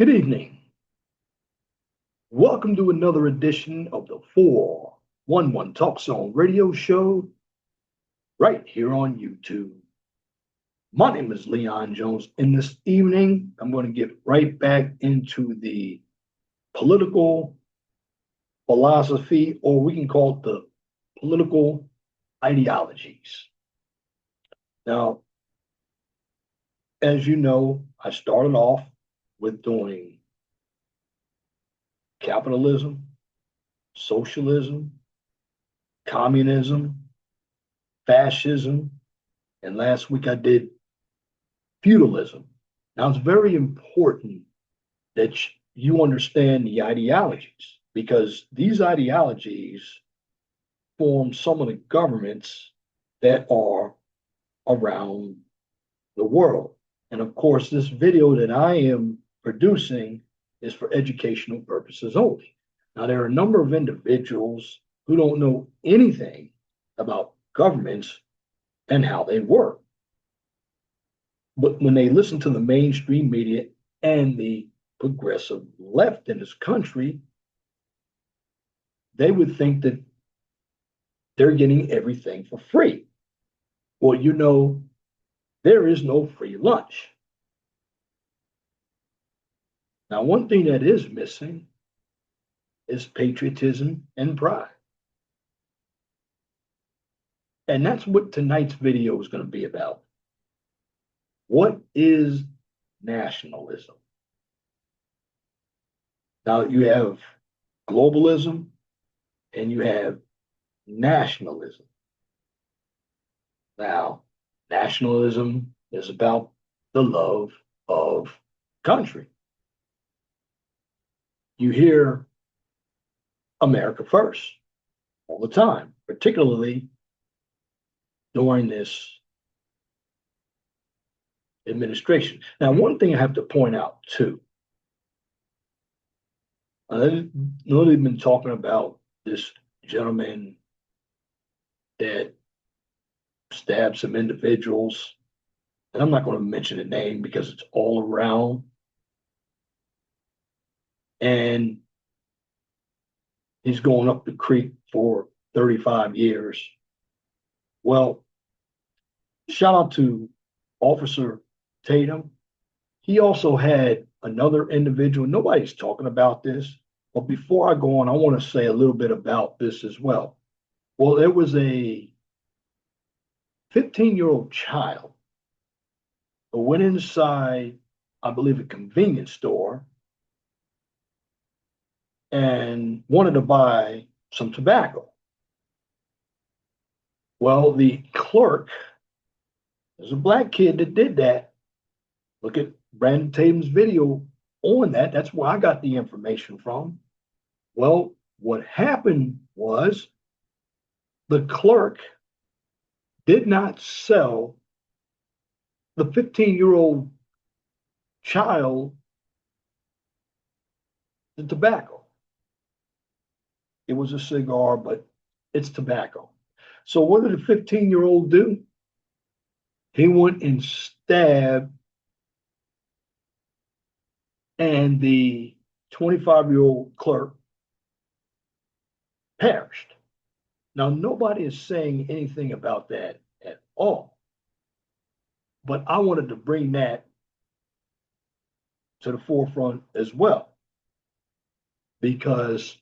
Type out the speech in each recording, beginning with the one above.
Good evening. Welcome to another edition of the 411 Talk Zone radio show right here on YouTube. My name is Leon Jones, and this evening I'm going to get right back into the political philosophy, or we can call it the political ideologies. Now, as you know, I started off with doing capitalism, socialism, communism, fascism, and last week I did feudalism. Now, it's very important that you understand the ideologies because these ideologies form some of the governments that are around the world. And of course, this video that I am producing is for educational purposes only. Now, there are a number of individuals who don't know anything about governments and how they work. But when they listen to the mainstream media and the progressive left in this country, they would think that they're getting everything for free. Well, you know, there is no free lunch. Now, one thing that is missing is patriotism and pride. And that's what tonight's video is going to be about. What is nationalism? Now, you have globalism and you have nationalism. Now, nationalism is about the love of country. You hear America first all the time, particularly during this administration. Now, one thing I have to point out too, I know they've been talking about this gentleman that stabbed some individuals, and I'm not going to mention the name because it's all around. And he's going up the creek for 35 years. Well, shout out to Officer Tatum. He also had another individual. Nobody's talking about this, but before I go on, I want to say a little bit about this as well. Well, there was a 15-year-old child who went inside, I believe, a convenience store and wanted to buy some tobacco. Well, the clerk, there's a black kid that did that. Look at Brandon Tatum's video on that. That's where I got the information from. Well, what happened was the clerk did not sell the 15-year-old child the tobacco. It was a cigar, but it's tobacco. So what did the 15-year-old do? He went and stabbed, and the 25-year-old clerk perished. Now, nobody is saying anything about that at all. But I wanted to bring that to the forefront as well, because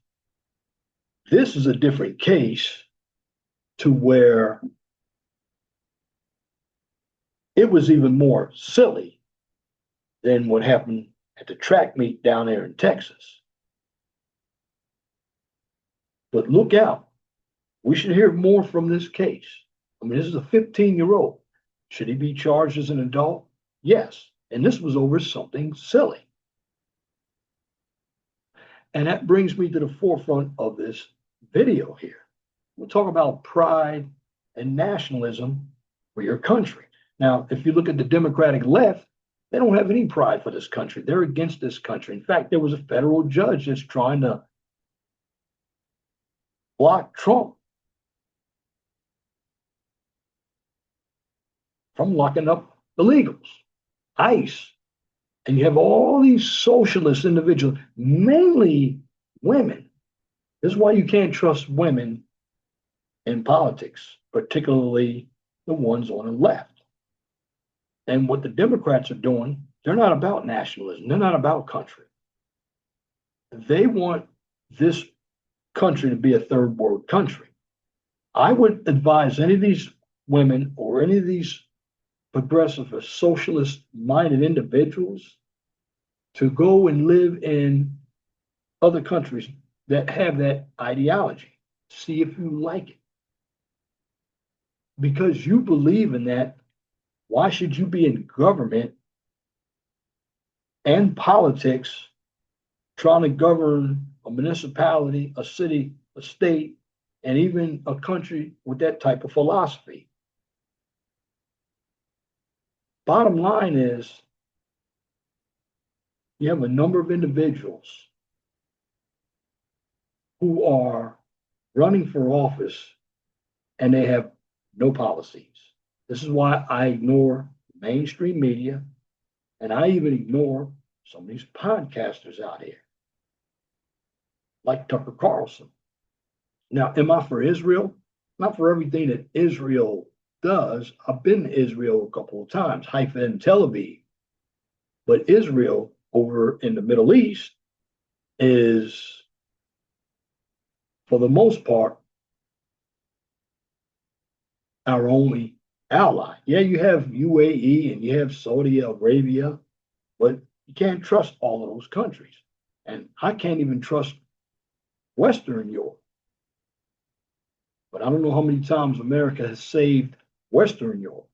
this is a different case to where it was even more silly than what happened at the track meet down there in Texas. But look out. We should hear more from this case. I mean, this is a 15-year-old. Should he be charged as an adult? Yes. And this was over something silly. And that brings me to the forefront of this video here. We'll talk about pride and nationalism for your country. Now, if you look at the Democratic left, they don't have any pride for this country. They're against this country. In fact, there was a federal judge that's trying to block Trump from locking up illegals, ICE, And you have all these socialist individuals, mainly women. This is why you can't trust women in politics, particularly the ones on the left. And what the Democrats are doing, they're not about nationalism, they're not about country. They want this country to be a third world country. I would advise any of these women or any of these progressive or socialist minded individuals to go and live in other countries that have that ideology. See if you like it. Because you believe in that, why should you be in government and politics trying to govern a municipality, a city, a state, and even a country with that type of philosophy? Bottom line is, you have a number of individuals who are running for office and they have no policies. This is why I ignore mainstream media and I even ignore some of these podcasters out here, like Tucker Carlson. Now, am I for Israel? Not for everything that Israel does. I've been to Israel a couple of times, Haifa and Tel Aviv. But Israel over in the Middle East is, for the most part, our only ally. Yeah, you have UAE and you have Saudi Arabia, but you can't trust all of those countries. And I can't even trust Western Europe. But I don't know how many times America has saved Western Europe.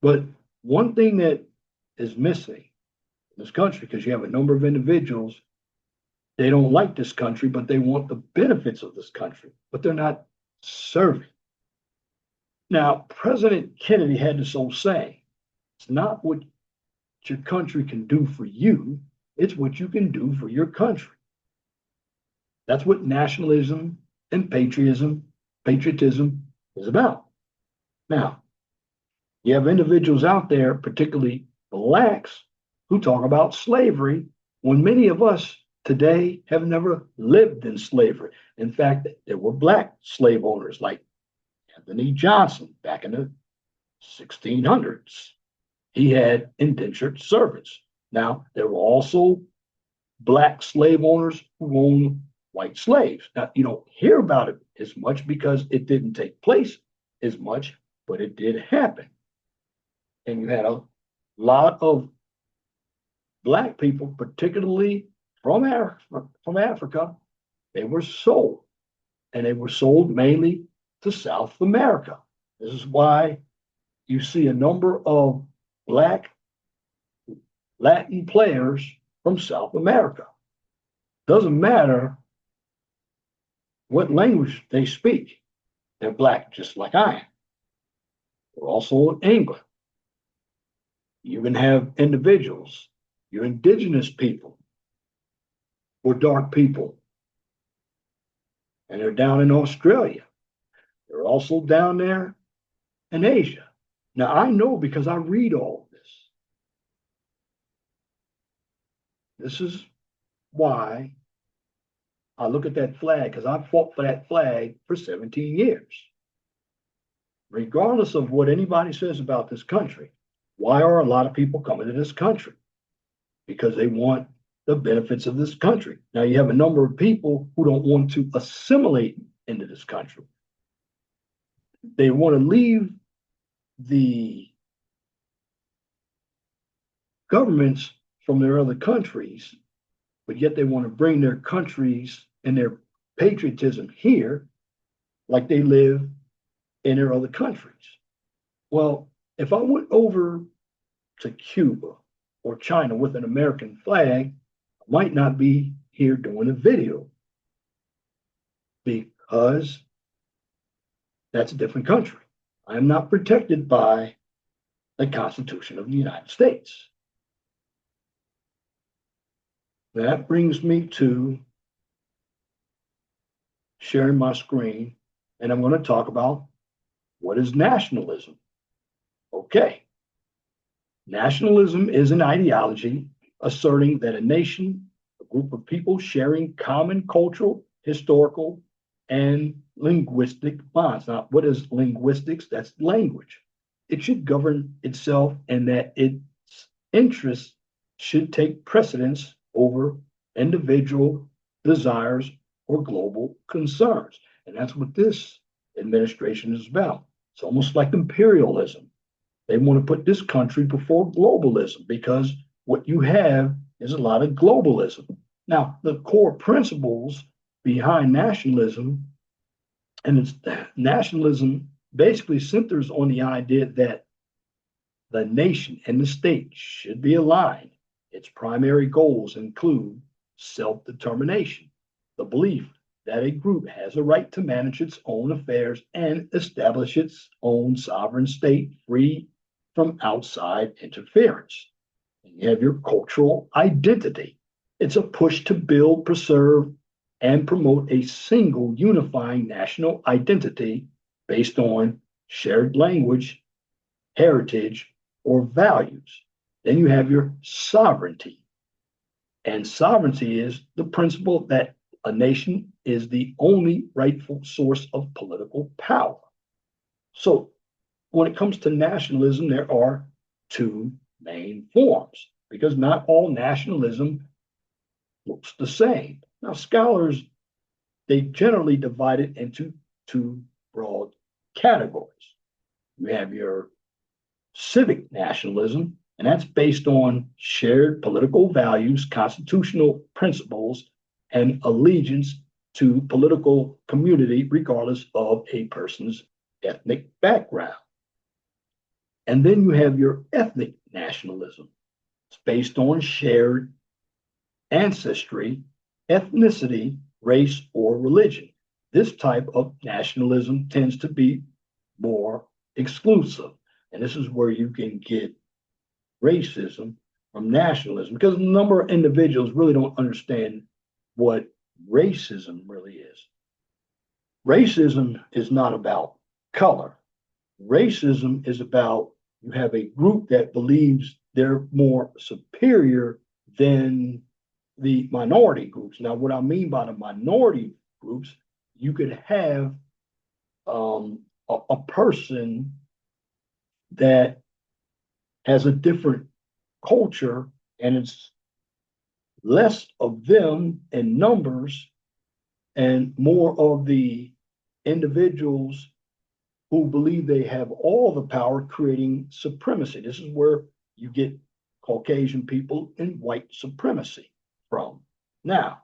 But one thing that is missing in this country, because you have a number of individuals, they don't like this country, but they want the benefits of this country, but they're not serving. Now, President Kennedy had this old saying, it's not what your country can do for you, it's what you can do for your country. That's what nationalism and patriotism is about. Now, you have individuals out there, particularly blacks, who talk about slavery when many of us today have never lived in slavery. In fact, there were black slave owners like Anthony Johnson back in the 1600s. He had indentured servants. Now, there were also black slave owners who owned white slaves. Now, you don't hear about it as much because it didn't take place as much, but it did happen. And you had a lot of black people, particularly from Africa, they were sold. And they were sold mainly to South America. This is why you see a number of black Latin players from South America. Doesn't matter what language they speak. They're black, just like I am. They're also in England. You can have individuals, your indigenous people, or dark people, and they're down in Australia. They're also down there in Asia. Now, I know because I read all of this. This is why I look at that flag, because I fought for that flag for 17 years. Regardless of what anybody says about this country, why are a lot of people coming to this country? Because they want the benefits of this country. Now, you have a number of people who don't want to assimilate into this country. They want to leave the governments from their other countries, but yet they want to bring their countries and their patriotism here like they live in their other countries. Well, if I went over to Cuba or China with an American flag, I might not be here doing a video because that's a different country. I am not protected by the Constitution of the United States. That brings me to sharing my screen, and I'm going to talk about what is nationalism. Okay. Nationalism is an ideology asserting that a nation, a group of people sharing common cultural, historical, and linguistic bonds. Now, what is linguistics? That's language. It should govern itself and that its interests should take precedence over individual desires or global concerns. And that's what this administration is about. It's almost like imperialism. They want to put this country before globalism because what you have is a lot of globalism. Now, the core principles behind nationalism, and it's nationalism basically centers on the idea that the nation and the state should be aligned. Its primary goals include self determination, the belief that a group has a right to manage its own affairs and establish its own sovereign state free from outside interference. And you have your cultural identity. It's a push to build, preserve, and promote a single unifying national identity based on shared language, heritage, or values. Then you have your sovereignty. And sovereignty is the principle that a nation is the only rightful source of political power. So when it comes to nationalism, there are two main forms because not all nationalism looks the same. Now, scholars, they generally divide it into two broad categories. You have your civic nationalism, and that's based on shared political values, constitutional principles, and allegiance to political community, regardless of a person's ethnic background. And then you have your ethnic nationalism. It's based on shared ancestry, ethnicity, race, or religion. This type of nationalism tends to be more exclusive. And this is where you can get racism from nationalism because a number of individuals really don't understand what racism really is. Racism is not about color. Racism is about you have a group that believes they're more superior than the minority groups. Now, what I mean by the minority groups, you could have a person that has a different culture and it's less of them in numbers and more of the individuals who believe they have all the power creating supremacy. This is where you get Caucasian people and white supremacy from. Now,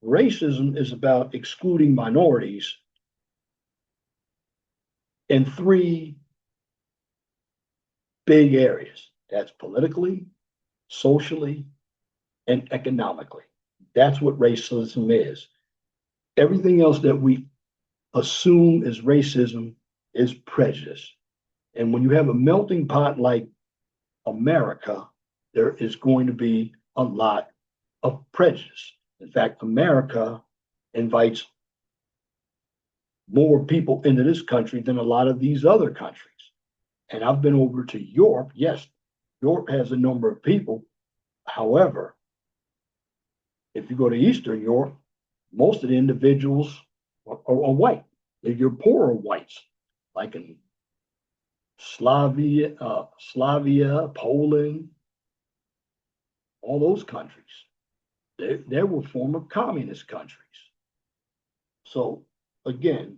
racism is about excluding minorities in three big areas. That's politically, socially, and economically. That's what racism is. Everything else that we assume is racism is prejudice. And when you have a melting pot like America, there is going to be a lot of prejudice. In fact, America invites more people into this country than a lot of these other countries. And I've been over to Europe. Yes, Europe has a number of people. However, if you go to Eastern Europe, most of the individuals are white. They're your poorer whites, like in Slavia, Poland, all those countries. They were former communist countries. So again,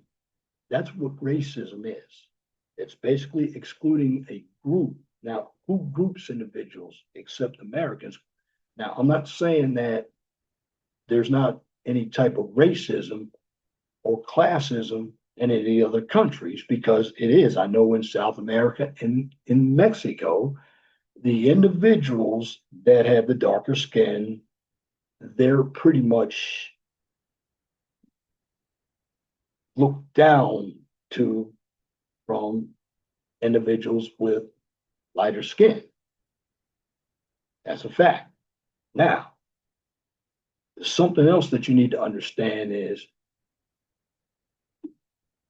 that's what racism is. It's basically excluding a group. Now, who groups individuals except Americans? Now, I'm not saying that there's not any type of racism or classism in any other countries because it is. I know in South America and in Mexico, the individuals that have the darker skin, they're pretty much looked down to from individuals with lighter skin. That's a fact. Now, something else that you need to understand is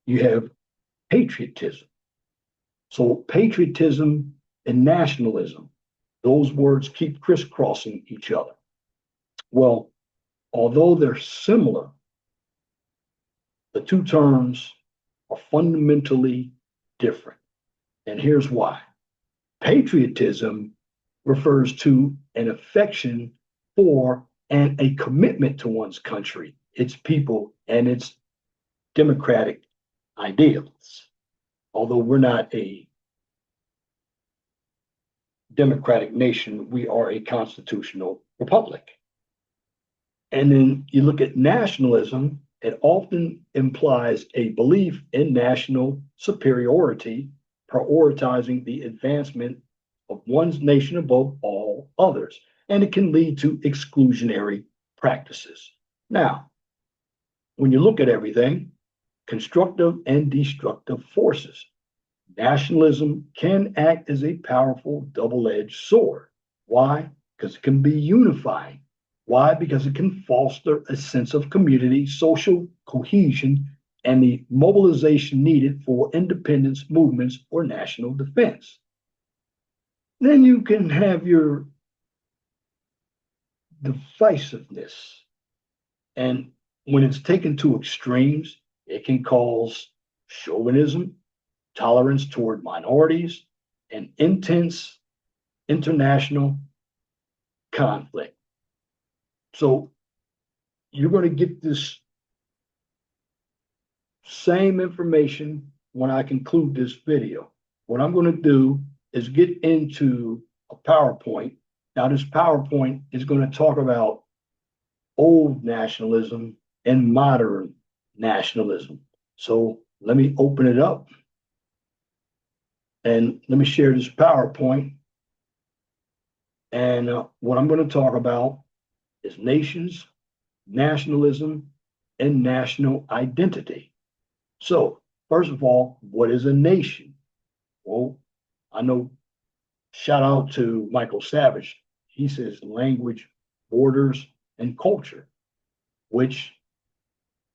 you have patriotism. So patriotism and nationalism. Those words keep crisscrossing each other. Well, although they're similar, the two terms are fundamentally different. And here's why. Patriotism refers to an affection for and a commitment to one's country, its people, and its democratic ideals. Although we're not a democratic nation, we are a constitutional republic. And then you look at nationalism, it often implies a belief in national superiority, prioritizing the advancement of one's nation above all others. And it can lead to exclusionary practices. Now, when you look at everything, constructive and destructive forces, nationalism can act as a powerful double-edged sword. Why? Because it can be unifying. Why? Because it can foster a sense of community, social cohesion, and the mobilization needed for independence movements or national defense. Then you can have your divisiveness. And when it's taken to extremes, it can cause chauvinism, tolerance toward minorities, and intense international conflict. So you're going to get this same information when I conclude this video. What I'm going to do is get into a PowerPoint. Now, this PowerPoint is going to talk about old nationalism and modern nationalism. So let me open it up and let me share this PowerPoint. And what I'm going to talk about is nations, nationalism, and national identity. So, first of all, what is a nation? Well, I know, shout out to Michael Savage. He says language, borders, and culture, which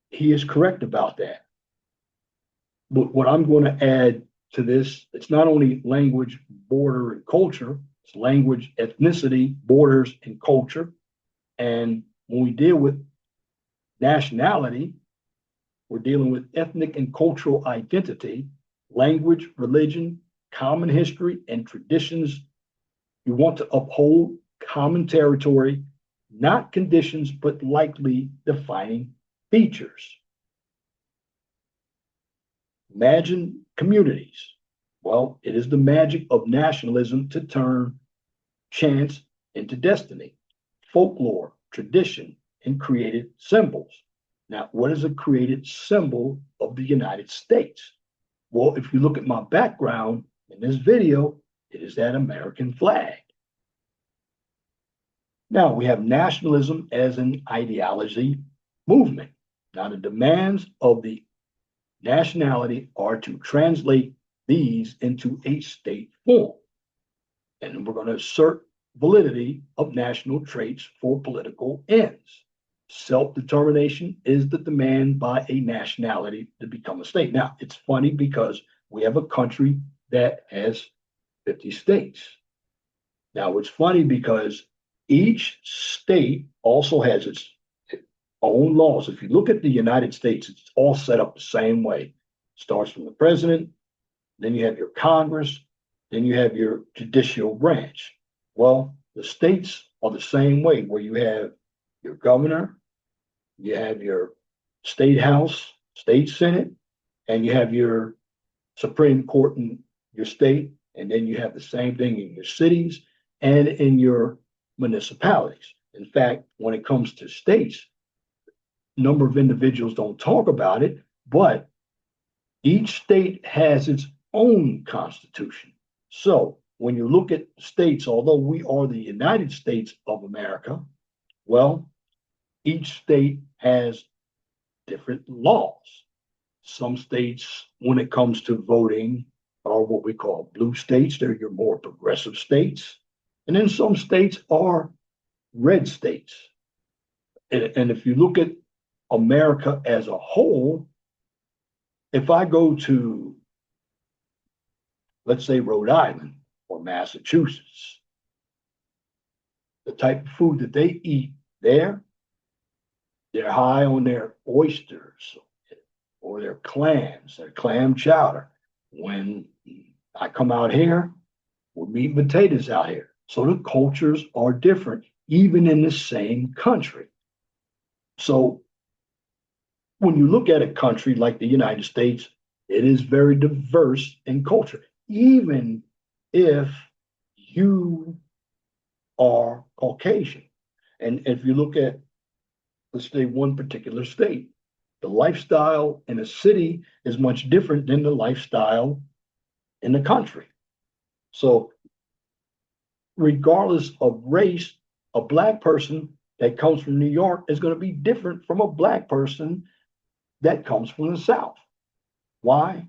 he is correct about that. But what I'm going to add to this, it's not only language, border, and culture, it's language, ethnicity, borders, and culture. And when we deal with nationality, we're dealing with ethnic and cultural identity, language, religion, common history, and traditions. You want to uphold common territory, not conditions, but likely defining features. Imagine communities. Well, it is the magic of nationalism to turn chance into destiny, folklore, tradition, and created symbols. Now, what is a created symbol of the United States? Well, if you look at my background in this video, it is that American flag. Now, we have nationalism as an ideology movement. Now, the demands of the nationality are to translate these into a state form. And we're going to assert validity of national traits for political ends. Self-determination is the demand by a nationality to become a state. Now, it's funny because we have a country that has 50 states. Now, it's funny because each state also has its own laws. If you look at the United States, it's all set up the same way. It starts from the president, then you have your Congress, then you have your judicial branch. Well, the states are the same way, where you have your governor, you have your state house, state senate, and you have your Supreme Court in your state, and then you have the same thing in your cities and in your municipalities. In fact, when it comes to states, a number of individuals don't talk about it, but each state has its own constitution. So when you look at states, although we are the United States of America, well, each state has different laws. Some states, when it comes to voting, are what we call blue states. They're your more progressive states. And then some states are red states. And if you look at America as a whole, if I go to, let's say, Rhode Island, or Massachusetts. The type of food that they eat there, they're high on their oysters or their clams, their clam chowder. When I come out here, we're meat and potatoes out here. So the cultures are different, even in the same country. So when you look at a country like the United States, it is very diverse in culture, even if you are Caucasian. And if you look at, let's say, one particular state, the lifestyle in a city is much different than the lifestyle in the country. So, regardless of race, a Black person that comes from New York is going to be different from a Black person that comes from the South. Why?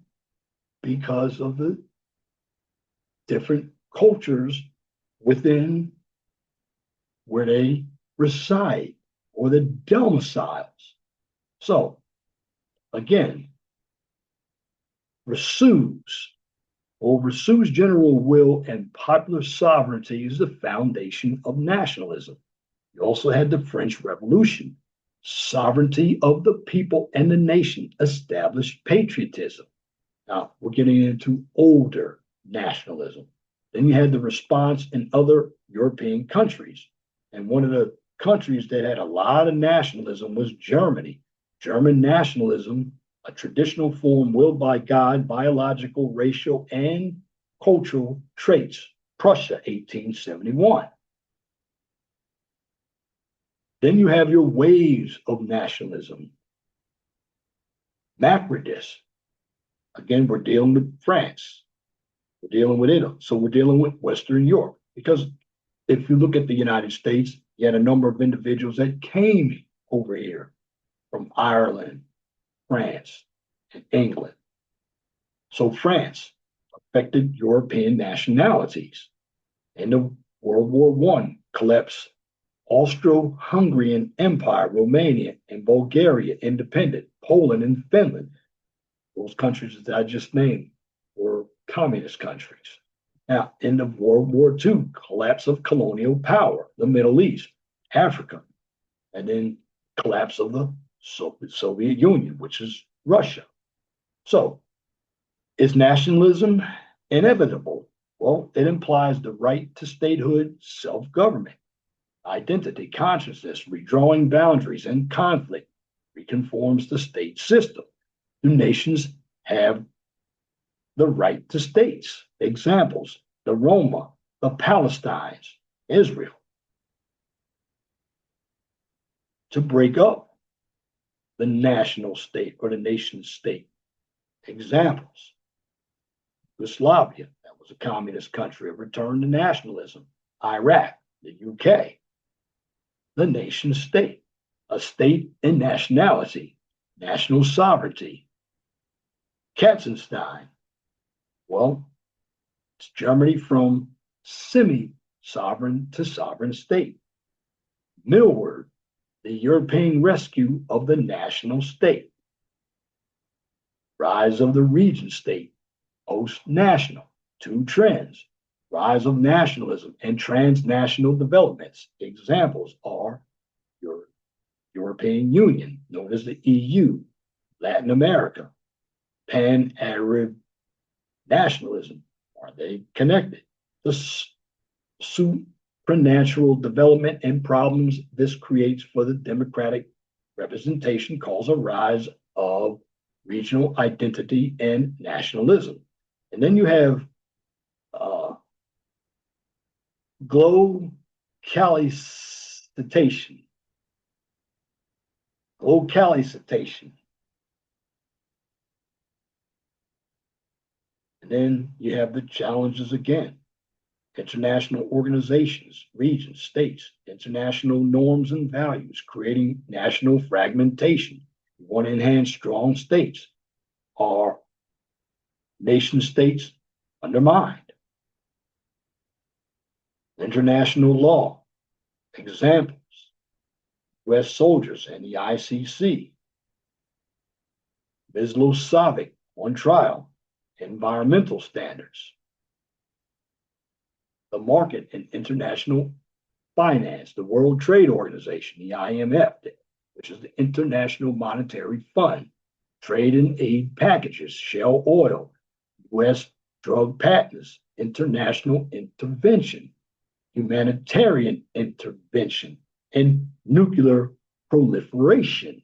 Because of the different cultures within where they reside or the domiciles. So, again, Rousseau's Rousseau's general will and popular sovereignty is the foundation of nationalism. You also had the French Revolution. Sovereignty of the people and the nation established patriotism. Now, we're getting into older nationalism. Then you had the response in other European countries. And one of the countries that had a lot of nationalism was Germany. German nationalism, a traditional form willed by God, biological, racial, and cultural traits. Prussia, 1871. Then you have your waves of nationalism. Macrodis. Again, we're dealing with France. We're dealing with Italy. So we're dealing with Western Europe. Because if you look at the United States, you had a number of individuals that came over here from Ireland, France, and England. So France affected European nationalities. In the World War I, collapsed Austro-Hungarian Empire, Romania and Bulgaria independent, Poland and Finland. Those countries that I just named were communist countries. Now, in the World War II, collapse of colonial power, the Middle East, Africa, and then collapse of the Soviet Union, which is Russia. So, is nationalism inevitable? Well, it implies the right to statehood, self-government, identity, consciousness, redrawing boundaries, and conflict reconforms the state system. Do nations have the right to states? Examples: the Roma, the Palestines, Israel. To break up the national state or the nation state. Examples: Yugoslavia, that was a communist country, it returned to nationalism. Iraq, the UK, the nation state, a state and nationality, national sovereignty. Katzenstein, well, it's Germany from semi-sovereign to sovereign state. Millward, the European rescue of the national state. Rise of the region state, post-national, two trends. Rise of nationalism and transnational developments. Examples are your European Union, known as the EU, Latin America, Pan-Arab nationalism. Are they connected? The supernatural development and problems this creates for the democratic representation cause a rise of regional identity and nationalism. And then you have globalization. Globalization. And then you have the challenges again. International organizations, regions, states, international norms and values, creating national fragmentation. You want to enhance strong states. Are nation states undermined? International law. Examples: U.S. soldiers and the ICC. Miloš Savić on trial. Environmental standards. the market and international finance, the World Trade Organization, the IMF, which is the International Monetary Fund, trade and aid packages, Shell Oil, U.S. drug patents, international intervention, humanitarian intervention, and nuclear proliferation.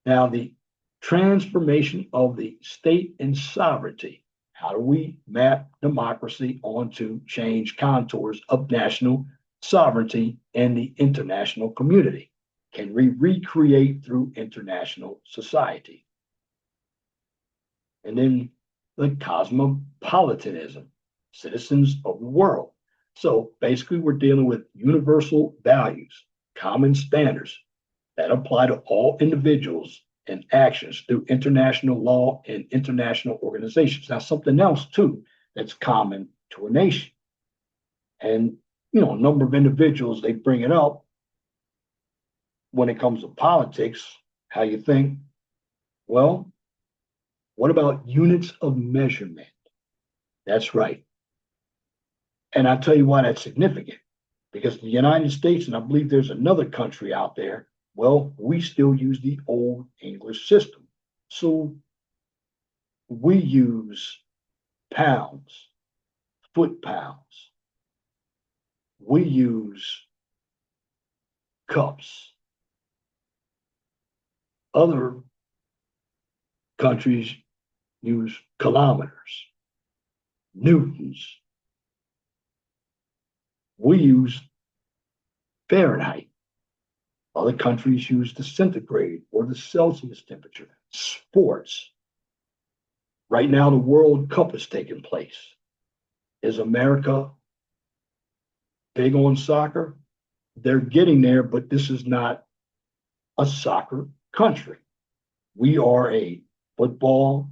Now, the transformation of the state and sovereignty. How do we map democracy onto change contours of national sovereignty and the international community? Can we recreate through international society? And then the cosmopolitanism, citizens of the world. So basically, we're dealing with universal values, common standards that apply to all individuals and actions through international law and international organizations. Now, something else too that's common to a nation. And, a number of individuals, they bring it up when it comes to politics, how you think, well, what about units of measurement? That's right. And I'll tell you why that's significant. Because the United States, and I believe there's another country out there, well, we still use the old English system. So we use pounds, foot pounds. We use cups. Other countries use kilometers, newtons. We use Fahrenheit. Other countries use the centigrade or the Celsius temperature. Sports. Right now, the World Cup is taking place. Is America big on soccer? They're getting there, but this is not a soccer country. We are a football,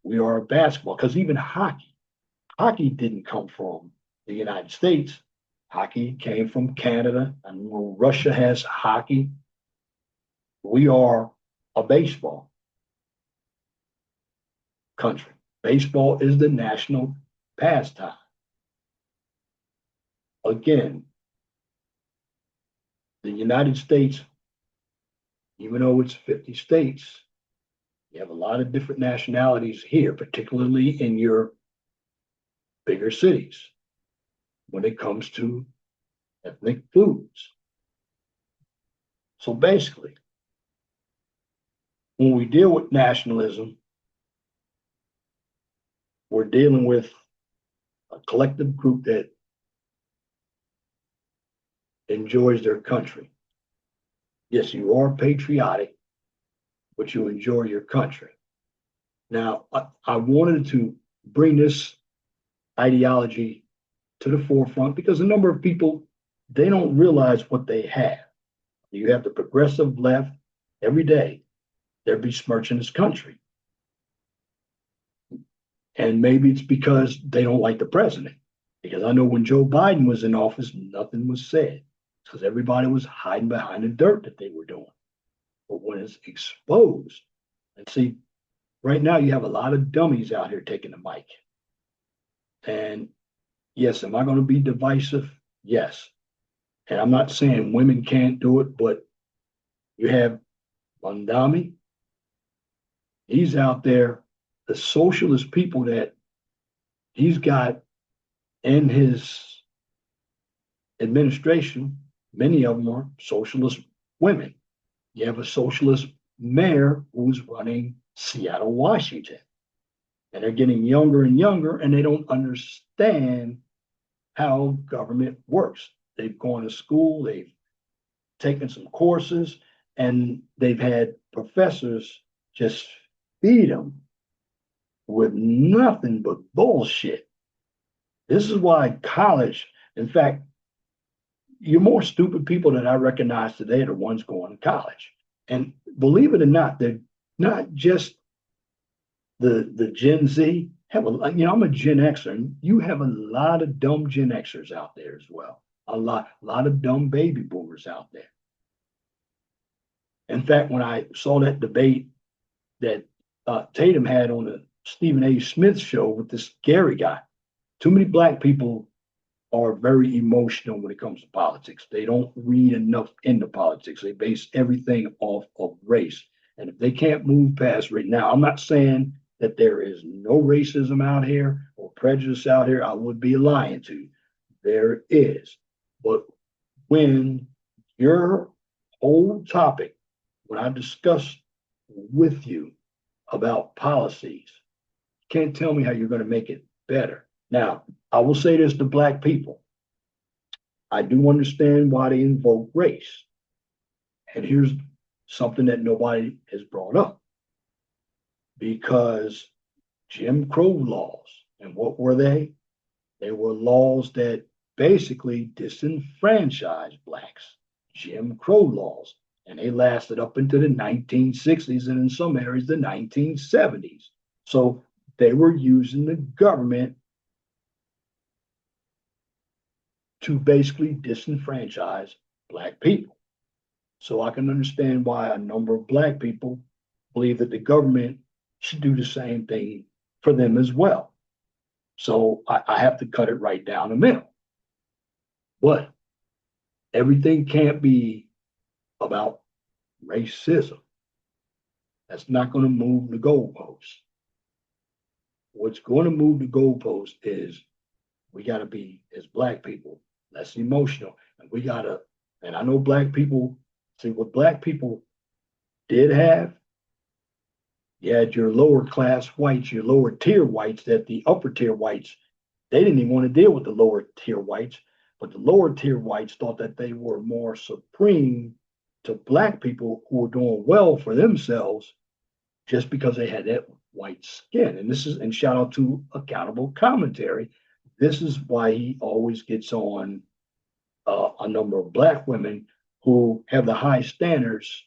we are a basketball, because even hockey didn't come from the United States. Hockey came from Canada, and Russia has hockey. We are a baseball country. Baseball is the national pastime. Again, the United States, even though it's 50 states, you have a lot of different nationalities here, particularly in your bigger cities when it comes to ethnic foods. So basically, when we deal with nationalism, we're dealing with a collective group that enjoys their country. Yes, you are patriotic, but you enjoy your country. Now, I wanted to bring this ideology to the forefront because a number of people, they don't realize what they have. You have the progressive left every day, they're besmirching this country. And maybe it's because they don't like the president. Because I know when Joe Biden was in office, nothing was said because everybody was hiding behind the dirt that they were doing. But when it's exposed, and see, right now you have a lot of dummies out here taking the mic. And yes, am I going to be divisive? Yes. And I'm not saying women can't do it, but you have Mondami. He's out there, the socialist people that he's got in his administration, many of them are socialist women. You have a socialist mayor who's running Seattle, Washington. And they're getting younger and younger, and they don't understand how government works. They've gone to school, they've taken some courses, and they've had professors just feed them with nothing but bullshit. This is why college, in fact, you're more stupid people that I recognize today are the ones going to college. And believe it or not, they're not just the Gen Z. I'm a Gen Xer, and you have a lot of dumb Gen Xers out there as well. A lot of dumb baby boomers out there. In fact, when I saw that debate that Tatum had on the Stephen A. Smith show with this Gary guy, Too many black people are very emotional when it comes to politics. They don't read enough into politics. They base everything off of race. And if they can't move past right now, I'm not saying that there is no racism out here or prejudice out here. I would be lying to you. There is. But when your whole topic, when I discuss with you about policies, you can't tell me how you're going to make it better. Now, I will say this to black people. I do understand why they invoke race. And here's something that nobody has brought up. Because Jim Crow laws, and what were they? They were laws that basically disenfranchised blacks. Jim Crow laws. And they lasted up into the 1960s and in some areas the 1970s. So they were using the government to basically disenfranchise black people. So I can understand why a number of black people believe that the government should do the same thing for them as well. So I have to cut it right down the middle. But everything can't be about racism. That's not going to move the goalposts. What's going to move the goalpost is we got to be, as black people, less emotional. And we got to, and I know black people, see what black people did have, you had your lower class whites, your lower tier whites, that the upper tier whites, they didn't even want to deal with the lower tier whites, but the lower tier whites thought that they were more supreme to black people who were doing well for themselves just because they had that white skin. And this is, and shout out to Accountable Commentary. This is why he always gets on a number of black women who have the high standards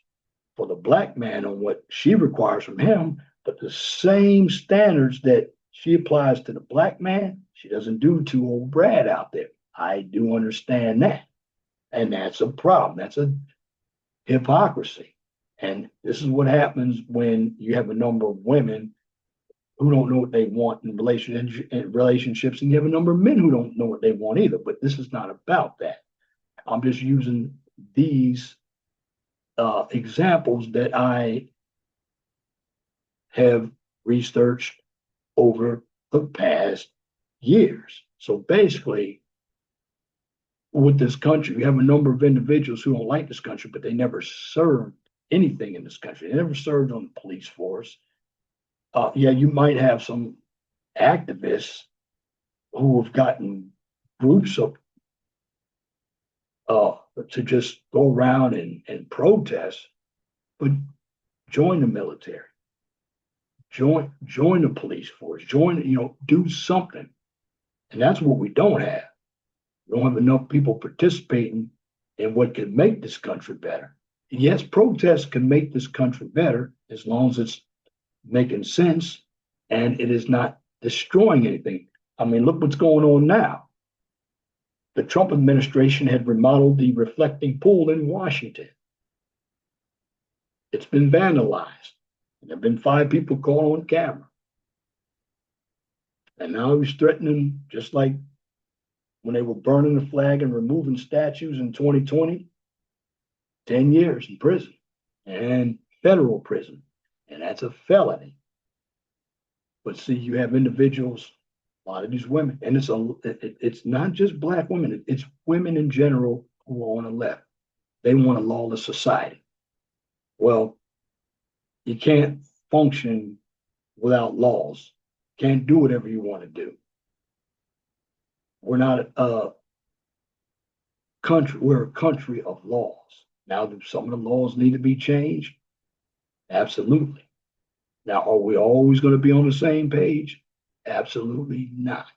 for the black man on what she requires from him, but the same standards that she applies to the black man, she doesn't do to old Brad out there. I do understand that. And that's a problem. That's a hypocrisy. And this is what happens when you have a number of women who don't know what they want in relationships, and you have a number of men who don't know what they want either. But this is not about that. I'm just using these examples that I have researched over the past years. So basically, with this country, we have a number of individuals who don't like this country, but they never served anything in this country. They never served on the police force. Yeah, you might have some activists who have gotten groups of to just go around and protest, but join the military, join the police force, do something. And that's what we don't have. We don't have enough people participating in what can make this country better. Yes, protests can make this country better as long as it's making sense and it is not destroying anything. I mean, look what's going on now. The Trump administration had remodeled the reflecting pool in Washington. It's been vandalized. There have been 5 people caught on camera. And now he's threatening, just like when they were burning the flag and removing statues in 2020, 10 years in prison and federal prison. And that's a felony. But see, you have individuals, a lot of these women, and it's not just black women, it's women in general who are on the left. They want a lawless society. Well, you can't function without laws. Can't do whatever you want to do. We're not a country, we're a country of laws. Now, do some of the laws need to be changed? Absolutely. Now, are we always going to be on the same page? Absolutely not.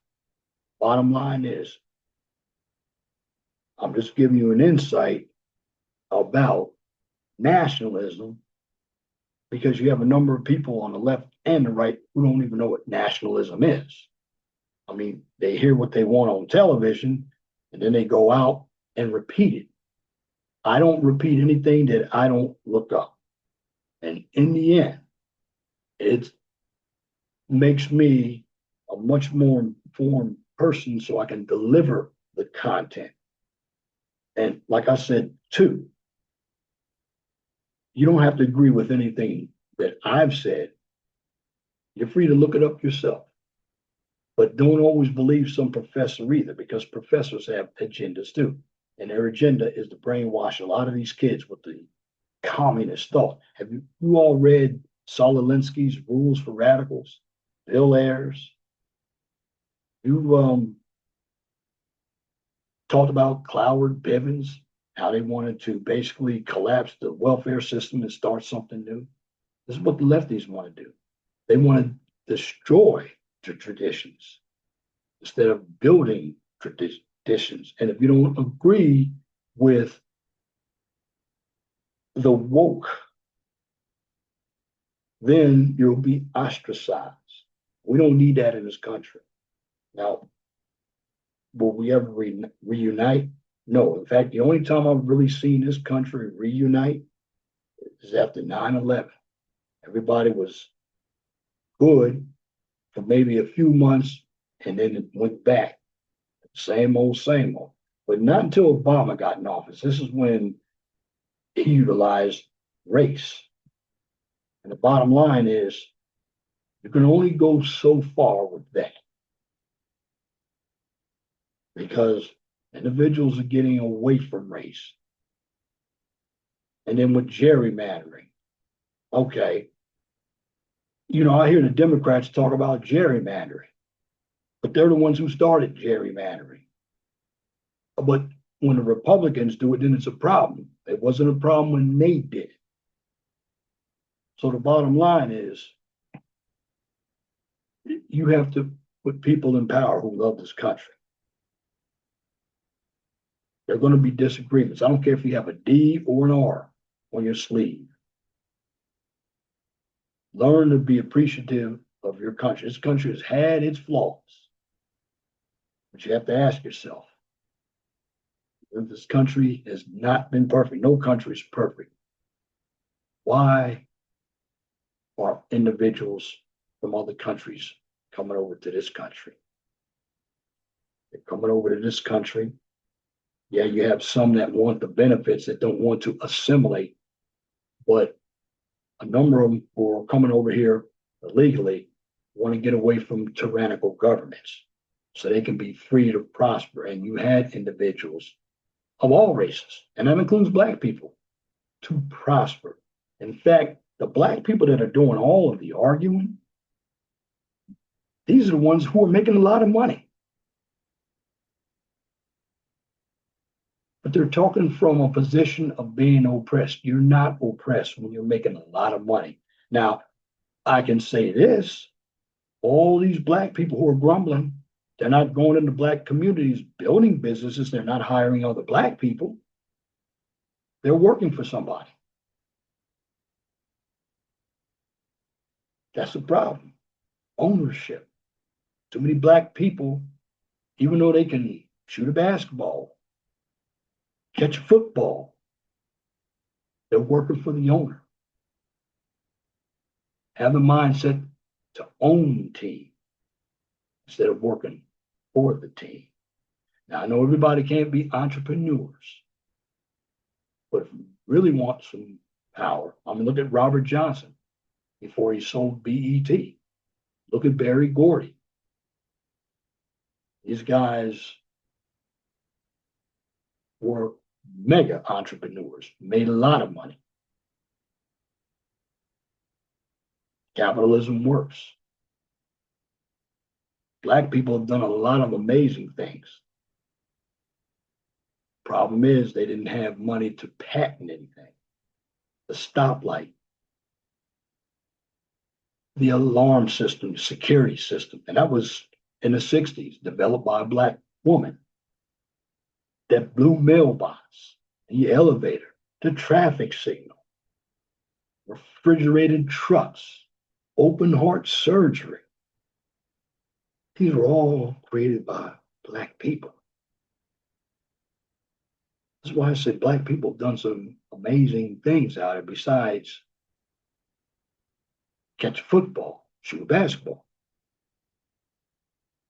Bottom line is, I'm just giving you an insight about nationalism because you have a number of people on the left and the right who don't even know what nationalism is. I mean, they hear what they want on television and then they go out and repeat it. I don't repeat anything that I don't look up. And in the end, it makes me a much more informed person so I can deliver the content. And like I said, too, you don't have to agree with anything that I've said. You're free to look it up yourself. But don't always believe some professor either, because professors have agendas too. And their agenda is to brainwash a lot of these kids with the communist thought. Have you all read Solinsky's Rules for Radicals? Bill Ayers? You talked about Cloward Bivens, how they wanted to basically collapse the welfare system and start something new. This is what the lefties want to do. They want to destroy the traditions instead of building traditions. And if you don't agree with the woke, then you'll be ostracized. We don't need that in this country. Now, will we ever reunite? No. In fact, the only time I've really seen this country reunite is after 9/11. Everybody was good for maybe a few months and then it went back. Same old, same old. But not until Obama got in office. This is when he utilized race. And the bottom line is you can only go so far with that because individuals are getting away from race. And then with gerrymandering, okay, I hear the Democrats talk about gerrymandering, but they're the ones who started gerrymandering. But when the Republicans do it, then it's a problem. It wasn't a problem when they did it. So the bottom line is you have to put people in power who love this country. There are going to be disagreements. I don't care if you have a D or an R on your sleeve. Learn to be appreciative of your country. This country has had its flaws, but you have to ask yourself, if this country has not been perfect, no country is perfect, why are individuals from other countries coming over to this country? They're coming over to this country. Yeah, you have some that want the benefits that don't want to assimilate, but a number of them who are coming over here illegally want to get away from tyrannical governments so they can be free to prosper. And you had individuals of all races, and that includes Black people, to prosper. In fact, the Black people that are doing all of the arguing, these are the ones who are making a lot of money. But they're talking from a position of being oppressed. You're not oppressed when you're making a lot of money. Now, I can say this, all these Black people who are grumbling, they're not going into Black communities, building businesses. They're not hiring other Black people. They're working for somebody. That's the problem. Ownership. Too many Black people, even though they can shoot a basketball, catch a football, they're working for the owner. Have the mindset to own the team instead of working for the team. Now, I know everybody can't be entrepreneurs, but if you really want some power, look at Robert Johnson before he sold BET. Look at Barry Gordy. These guys were mega entrepreneurs, made a lot of money. Capitalism works. Black people have done a lot of amazing things. Problem is, they didn't have money to patent anything. The stoplight, the alarm system, security system, and that was in the 60s, developed by a Black woman. That blue mailbox, the elevator, the traffic signal, refrigerated trucks, open heart surgery. These were all created by Black people. That's why I said Black people have done some amazing things out there besides catch football, shoot basketball.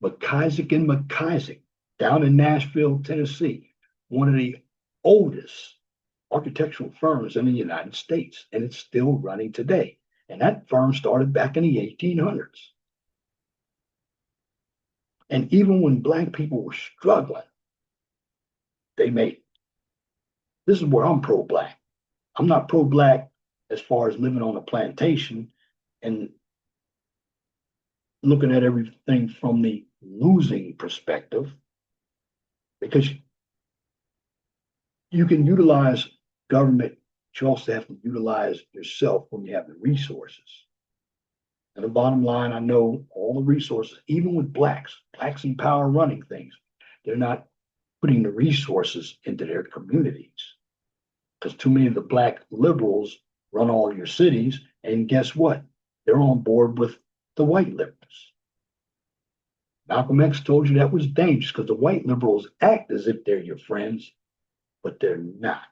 McIsaac and McIsaac down in Nashville, Tennessee, one of the oldest architectural firms in the United States, and it's still running today. And that firm started back in the 1800s. And even when Black people were struggling, they made it. This is where I'm pro Black. I'm not pro Black as far as living on a plantation and looking at everything from the losing perspective, because you can utilize government, but you also have to utilize yourself when you have the resources. And the bottom line, I know all the resources, even with blacks in power running things, they're not putting the resources into their communities. Because too many of the Black liberals run all your cities, and guess what? They're on board with the white liberals. Malcolm X told you that was dangerous because the white liberals act as if they're your friends, but they're not.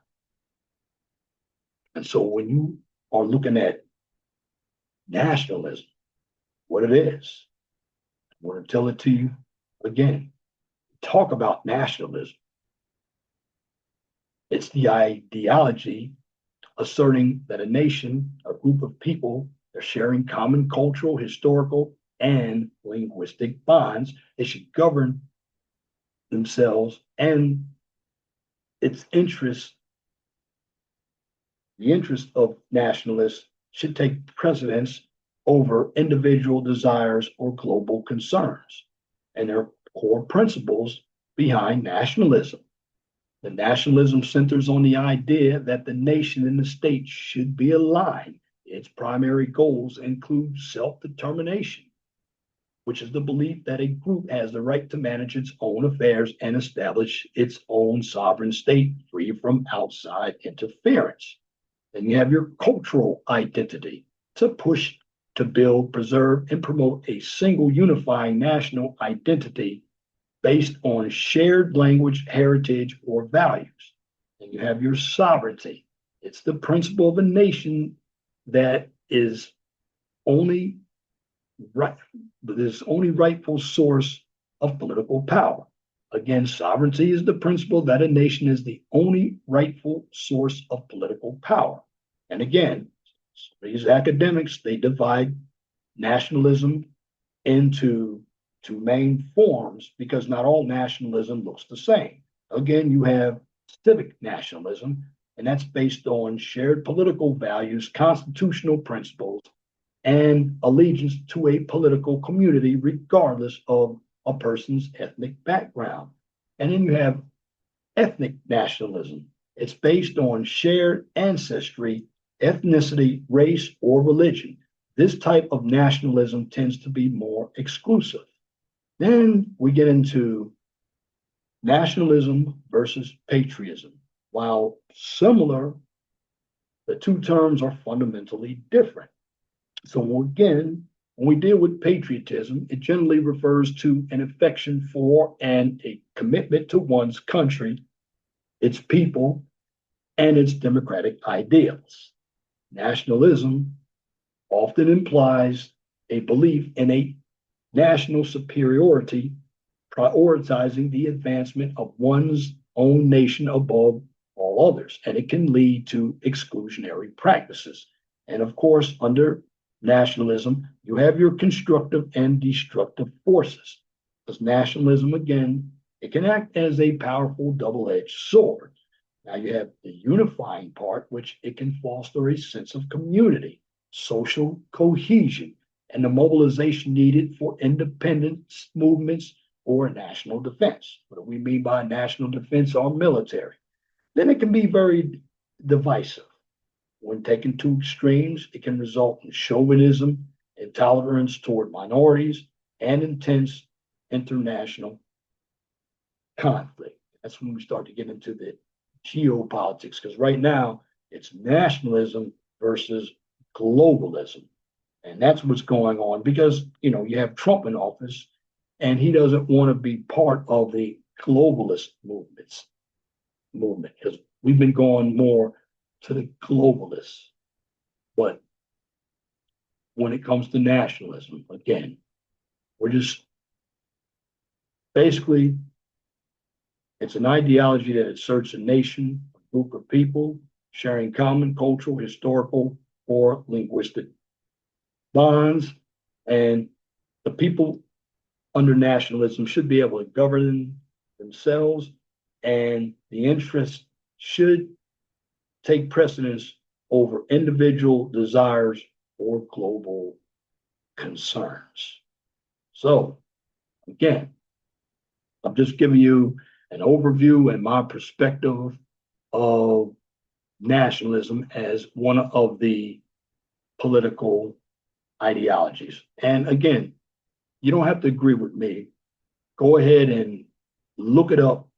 And so when you are looking at nationalism, what it is, I want to tell it to you again. Talk about nationalism. It's the ideology asserting that a nation, a group of people, they're sharing common cultural, historical, and linguistic bonds. They should govern themselves and its interests. The interests of nationalists should take precedence over individual desires or global concerns. And there are core principles behind nationalism. The nationalism centers on the idea that the nation and the state should be aligned. Its primary goals include self-determination, which is the belief that a group has the right to manage its own affairs and establish its own sovereign state free from outside interference. Then you have your cultural identity to push, to build, preserve, and promote a single unifying national identity based on shared language, heritage, or values. And you have your sovereignty. It's the principle of a nation that is only right, this only rightful source of political power. Again, sovereignty is the principle that a nation is the only rightful source of political power. And again, these academics, they divide nationalism into two main forms because not all nationalism looks the same. Again, you have civic nationalism, and that's based on shared political values, constitutional principles, and allegiance to a political community, regardless of a person's ethnic background. And then you have ethnic nationalism. It's based on shared ancestry, ethnicity, race, or religion. This type of nationalism tends to be more exclusive. Then we get into nationalism versus patriotism. While similar, the two terms are fundamentally different. So again, when we deal with patriotism, it generally refers to an affection for and a commitment to one's country, its people, and its democratic ideals. Nationalism often implies a belief in a national superiority, prioritizing the advancement of one's own nation above all others, and it can lead to exclusionary practices. And of course, under nationalism, you have your constructive and destructive forces. Because nationalism, again, it can act as a powerful double-edged sword. Now you have the unifying part, which it can foster a sense of community, social cohesion, and the mobilization needed for independence movements or national defense. What do we mean by national defense or military? Then it can be very divisive. When taken to extremes, it can result in chauvinism, intolerance toward minorities, and intense international conflict. That's when we start to get into the geopolitics, because right now it's nationalism versus globalism. And that's what's going on because, you have Trump in office and he doesn't want to be part of the globalist movement because we've been going more to the globalists. But when it comes to nationalism, again, we're just Basically, it's an ideology that asserts a nation, a group of people sharing common cultural, historical, or linguistic bonds, and the people under nationalism should be able to govern themselves, and the interests should take precedence over individual desires or global concerns. So, again, I'm just giving you an overview and my perspective of nationalism as one of the political ideologies. And again, you don't have to agree with me. Go ahead and look it up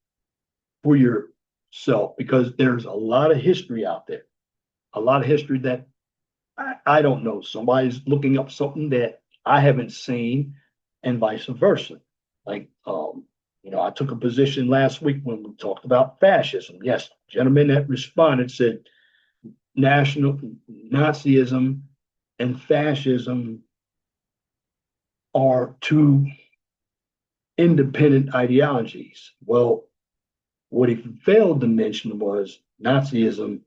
for yourself because there's a lot of history out there, a lot of history that I don't know. Somebody's looking up something that I haven't seen, and vice versa. Like, I took a position last week when we talked about fascism. Yes, gentleman that responded said national Nazism and fascism are two independent ideologies. Well, what he failed to mention was Nazism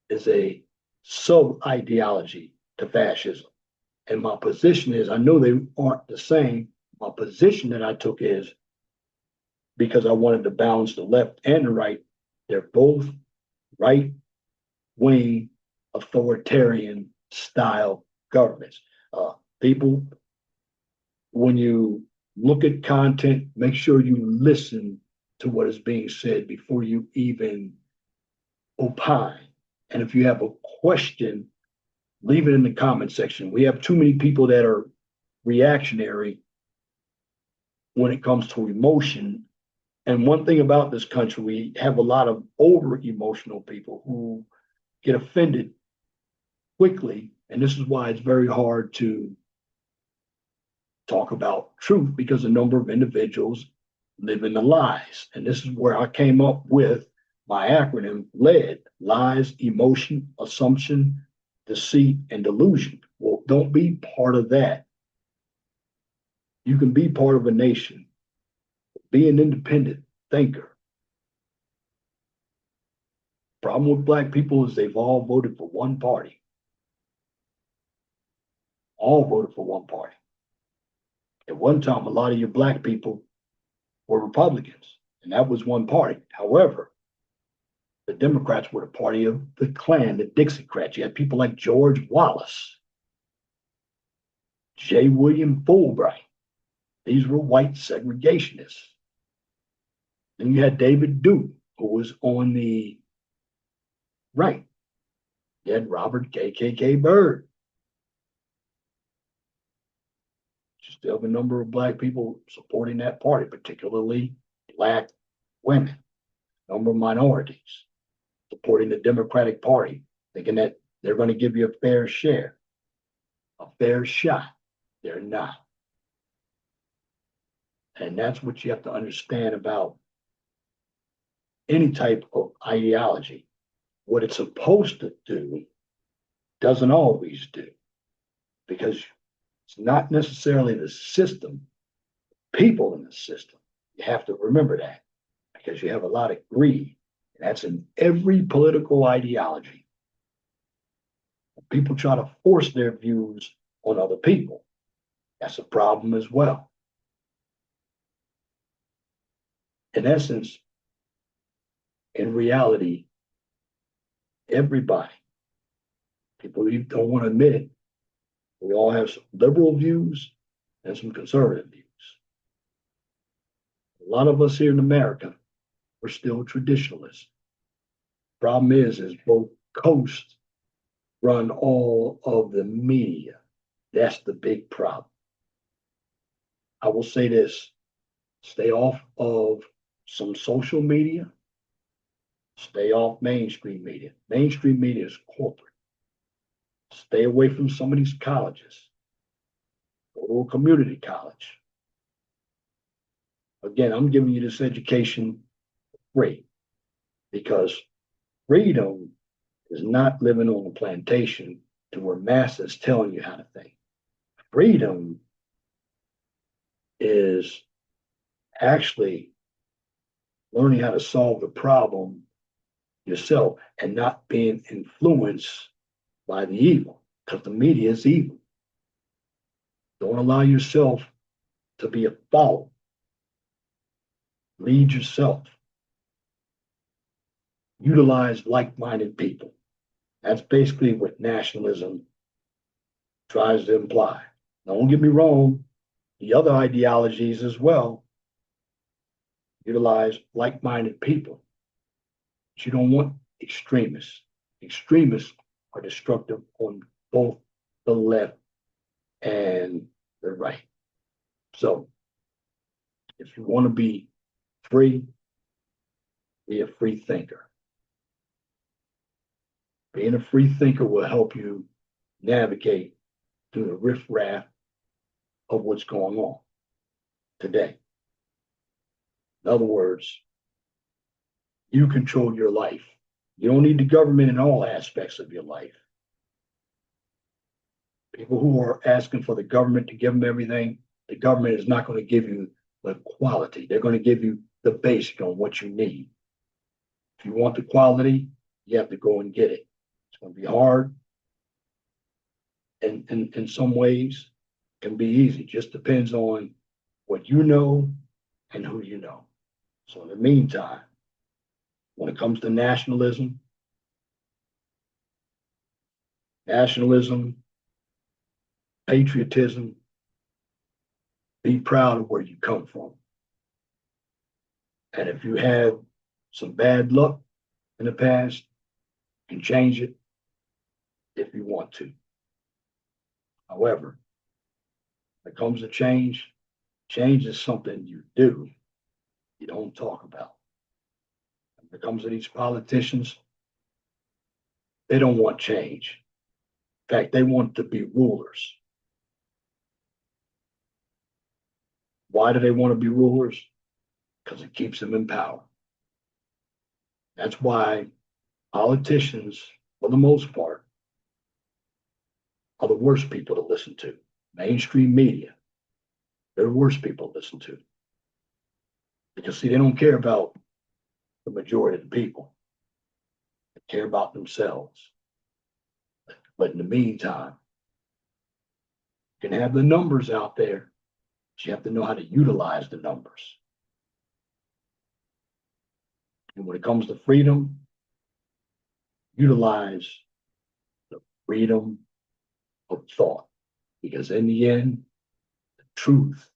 is a sub ideology to fascism. And my position is I know they aren't the same. My position that I took is because I wanted to balance the left and the right, they're both right wing authoritarian style governments. People, when you look at content, make sure you listen to what is being said before you even opine. And if you have a question, leave it in the comment section. We have too many people that are reactionary when it comes to emotion. And one thing about this country, we have a lot of over emotional people who get offended quickly. And this is why it's very hard to talk about truth because a number of individuals live in the lies. And this is where I came up with my acronym LED: lies, emotion, assumption, deceit, and delusion. Well, don't be part of that. You can be part of a nation, be an independent thinker. Problem with black people is they've all voted for one party. All voted for one party. At one time, a lot of your black people were Republicans, and that was one party. However, the Democrats were the party of the Klan, the Dixiecrats. You had people like George Wallace, J. William Fulbright. These were white segregationists. Then you had David Duke, who was on the right. You had Robert KKK Byrd. You still have a number of black people supporting that party, particularly black women, a number of minorities supporting the Democratic Party, thinking that they're going to give you a fair share, a fair shot. They're not. And that's what you have to understand about any type of ideology. What it's supposed to do doesn't always do, because it's not necessarily the system, people in the system. You have to remember that because you have a lot of greed. And that's in every political ideology. People try to force their views on other people. That's a problem as well. In essence, in reality, everybody, people who don't want to admit it, we all have some liberal views and some conservative views. A lot of us here in America, we're still traditionalists. Problem is both coasts run all of the media. That's the big problem. I will say this: stay off of some social media, stay off mainstream media. Mainstream media is corporate. Stay away from some of these colleges. Go to a community college. Again, I'm giving you this education free because freedom is not living on a plantation to where masses telling you how to think. Freedom is actually learning how to solve the problem yourself and not being influenced by the evil, because the media is evil. Don't allow yourself to be a follower. Lead yourself. Utilize like-minded people. That's basically what nationalism tries to imply. Now, don't get me wrong, the other ideologies as well utilize like-minded people. But you don't want extremists. Extremists are destructive on both the left and the right. So if you want to be free, be a free thinker. Being a free thinker will help you navigate through the riffraff of what's going on today. In other words, you control your life. You don't need the government in all aspects of your life. People who are asking for the government to give them everything, the government is not going to give you the quality. They're going to give you the basic on what you need. If you want the quality, you have to go and get it. It's going to be hard. And in some ways, it can be easy. Just depends on what you know and who you know. So in the meantime, when it comes to nationalism, patriotism, be proud of where you come from. And if you have some bad luck in the past, you can change it if you want to. However, when it comes to change, change is something you do, you don't talk about. When it comes to these politicians, they don't want change. In fact, they want to be rulers. Why do they want to be rulers? Because it keeps them in power. That's why politicians, for the most part, are the worst people to listen to. Mainstream media, they're the worst people to listen to. Because, see, they don't care about the majority of the people. They care about themselves. But in the meantime, you can have the numbers out there, but you have to know how to utilize the numbers. And when it comes to freedom, utilize the freedom of thought. Because in the end, the truth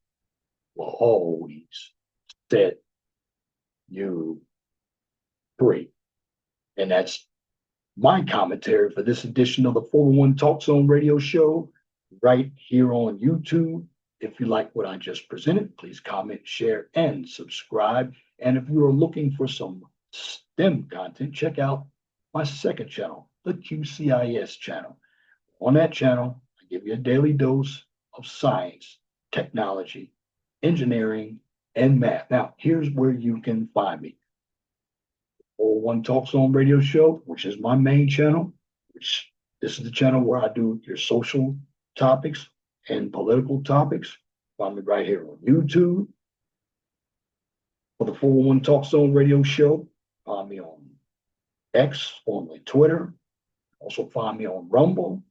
will always set you free. And that's my commentary for this edition of the 401 Talk Zone radio show right here on YouTube. If you like what I just presented, please comment, share, and subscribe. And if you are looking for some STEM content, check out my second channel, the QCIS channel. On that channel, I give you a daily dose of science, technology, engineering, and math. Now, here's where you can find me. 401 Talk Zone radio show, which is my main channel, which this is the channel where I do your social topics and political topics. Find me right here on YouTube. For the 401 Talk Zone radio show, find me on X, formerly Twitter. Also find me on Rumble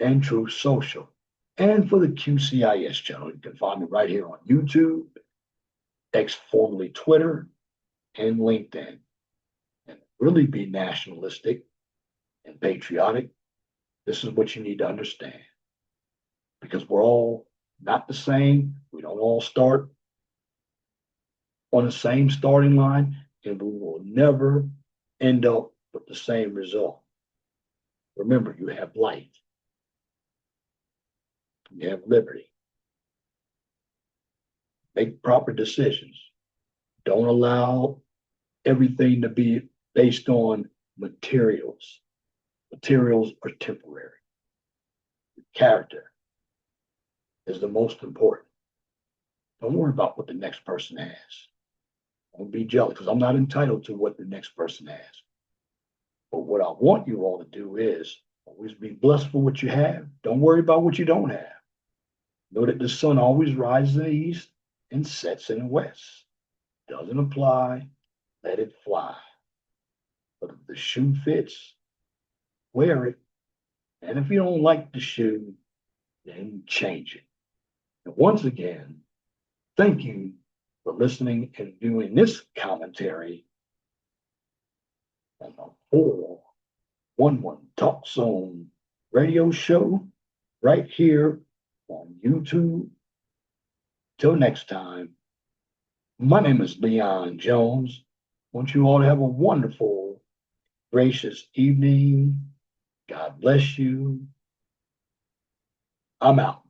and Truth Social. And for the QCIS channel, you can find me right here on YouTube, X, formerly Twitter, and LinkedIn. And really be nationalistic and patriotic. This is what you need to understand. Because we're all not the same. We don't all start on the same starting line, and we will never end up with the same result. Remember, you have life. You have liberty. Make proper decisions. Don't allow everything to be based on materials. Materials are temporary. Character is the most important. Don't worry about what the next person has. Don't be jealous, because I'm not entitled to what the next person has. But what I want you all to do is always be blessed for what you have. Don't worry about what you don't have. Know that the sun always rises in the east and sets in the west. Doesn't apply, let it fly. But if the shoe fits, wear it. And if you don't like the shoe, then change it. And once again, thank you for listening and viewing this commentary on the 411 Talk Zone radio show right here on YouTube. Till next time, my name is Leon Jones. I want you all to have a wonderful, gracious evening. God bless you. I'm out.